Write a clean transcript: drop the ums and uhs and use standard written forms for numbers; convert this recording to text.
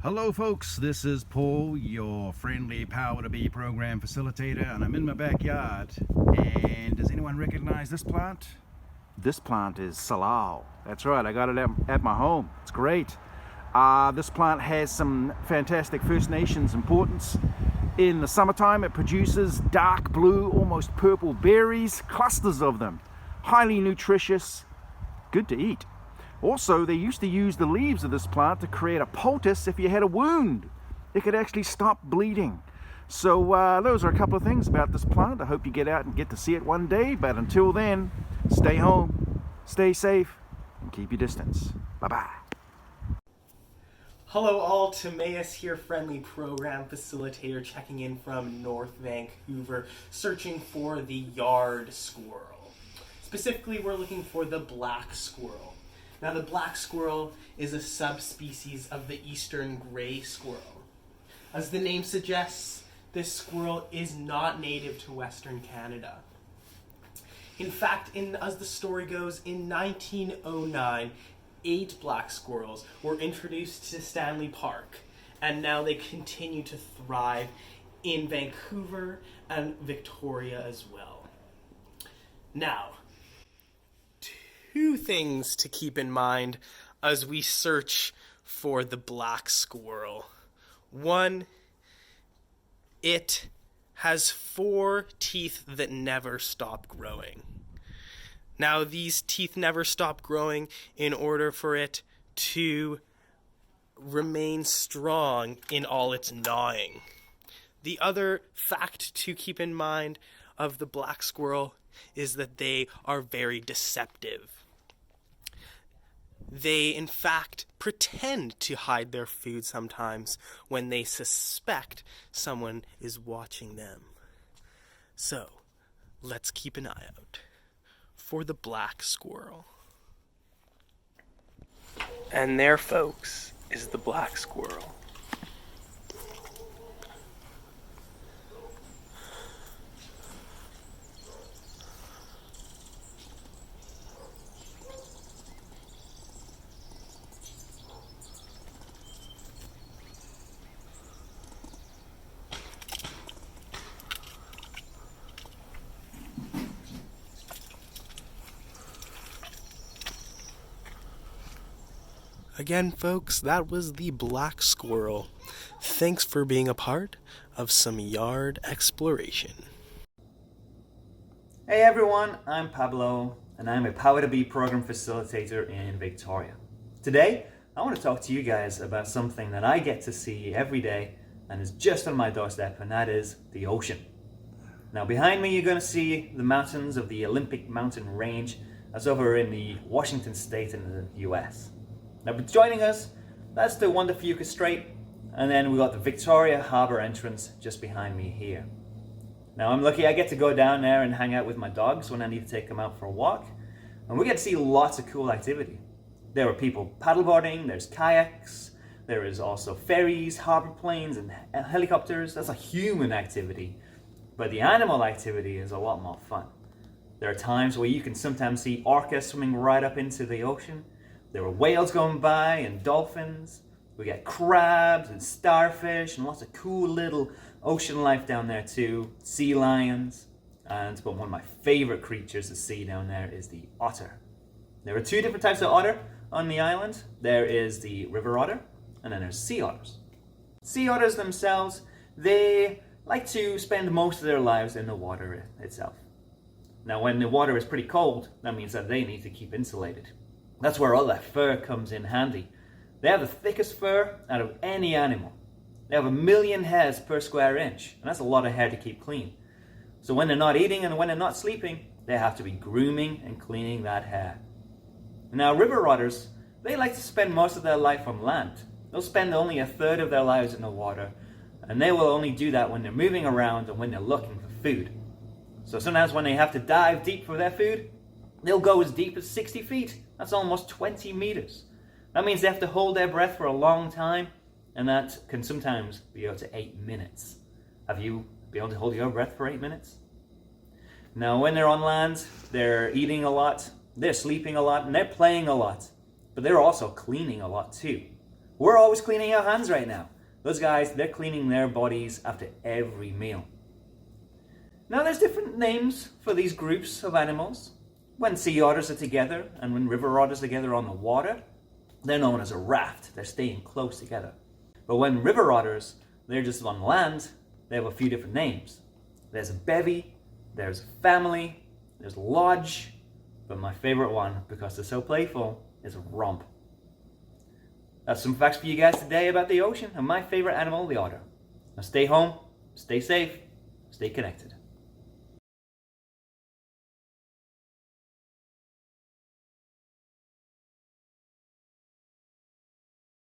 Hello folks, this is Paul, your friendly Power to Be program facilitator, and I'm in my backyard. And does anyone recognize this plant? This plant is salal. That's right, I got it at my home. It's great. This plant has some fantastic First Nations importance. In the summertime, it produces dark blue, almost purple berries, clusters of them. Highly nutritious, good to eat. Also, they used to use the leaves of this plant to create a poultice if you had a wound. It could actually stop bleeding. So those are a couple of things about this plant. I hope you get out and get to see it one day. But until then, stay home, stay safe, and keep your distance. Bye-bye. Hello all, Tameus here, friendly program facilitator checking in from North Vancouver, searching for the yard squirrel. Specifically, we're looking for the black squirrel. Now, the black squirrel is a subspecies of the eastern gray squirrel. As the name suggests, this squirrel is not native to Western Canada. In fact, as the story goes, in 1909, 8 black squirrels were introduced to Stanley Park, and now they continue to thrive in Vancouver and Victoria as well. Now, 2 things to keep in mind as we search for the black squirrel. 1, it has 4 teeth that never stop growing. Now, these teeth never stop growing in order for it to remain strong in all its gnawing. The other fact to keep in mind of the black squirrel is that they are very deceptive. They, in fact, pretend to hide their food sometimes when they suspect someone is watching them. So, let's keep an eye out for the black squirrel. And there, folks, is the black squirrel. Again, folks, that was the black squirrel. Thanks for being a part of some yard exploration. Hey everyone, I'm Pablo, and I'm a Power to Be program facilitator in Victoria. Today, I want to talk to you guys about something that I get to see every day and is just on my doorstep, and that is the ocean. Now, behind me, you're going to see the mountains of the Olympic Mountain Range. That's over in the Washington state in the US. Now, joining us, that's the Wanda Fuca Strait, and then we got the Victoria Harbour entrance just behind me here. Now, I'm lucky I get to go down there and hang out with my dogs when I need to take them out for a walk, and we get to see lots of cool activity. There are people paddleboarding, there's kayaks, there is also ferries, harbour planes, and helicopters. That's a human activity, but the animal activity is a lot more fun. There are times where you can sometimes see orcas swimming right up into the ocean. There are whales going by and dolphins. We get crabs and starfish and lots of cool little ocean life down there too. Sea lions. But one of my favorite creatures to see down there is the otter. There are 2 different types of otter on the island. There is the river otter, and then there's sea otters. Sea otters themselves, they like to spend most of their lives in the water itself. Now, when the water is pretty cold, that means that they need to keep insulated. That's where all that fur comes in handy. They have the thickest fur out of any animal. They have 1 million hairs per square inch, and that's a lot of hair to keep clean. So when they're not eating and when they're not sleeping, they have to be grooming and cleaning that hair. Now, river otters, they like to spend most of their life on land. They'll spend only 1/3 of their lives in the water, and they will only do that when they're moving around and when they're looking for food. So sometimes when they have to dive deep for their food, they'll go as deep as 60 feet. That's almost 20 meters. That means they have to hold their breath for a long time, and that can sometimes be up to 8 minutes. Have you been able to hold your breath for 8 minutes? Now, when they're on land, they're eating a lot, they're sleeping a lot, and they're playing a lot. But they're also cleaning a lot too. We're always cleaning our hands right now. Those guys, they're cleaning their bodies after every meal. Now there's different names for these groups of animals. When sea otters are together and when river otters are together on the water, they're known as a raft. They're staying close together. But when river otters, they're just on land, they have a few different names. There's a bevy, there's a family, there's a lodge, but my favorite one, because they're so playful, is a romp. That's some facts for you guys today about the ocean and my favorite animal, the otter. Now stay home, stay safe, stay connected.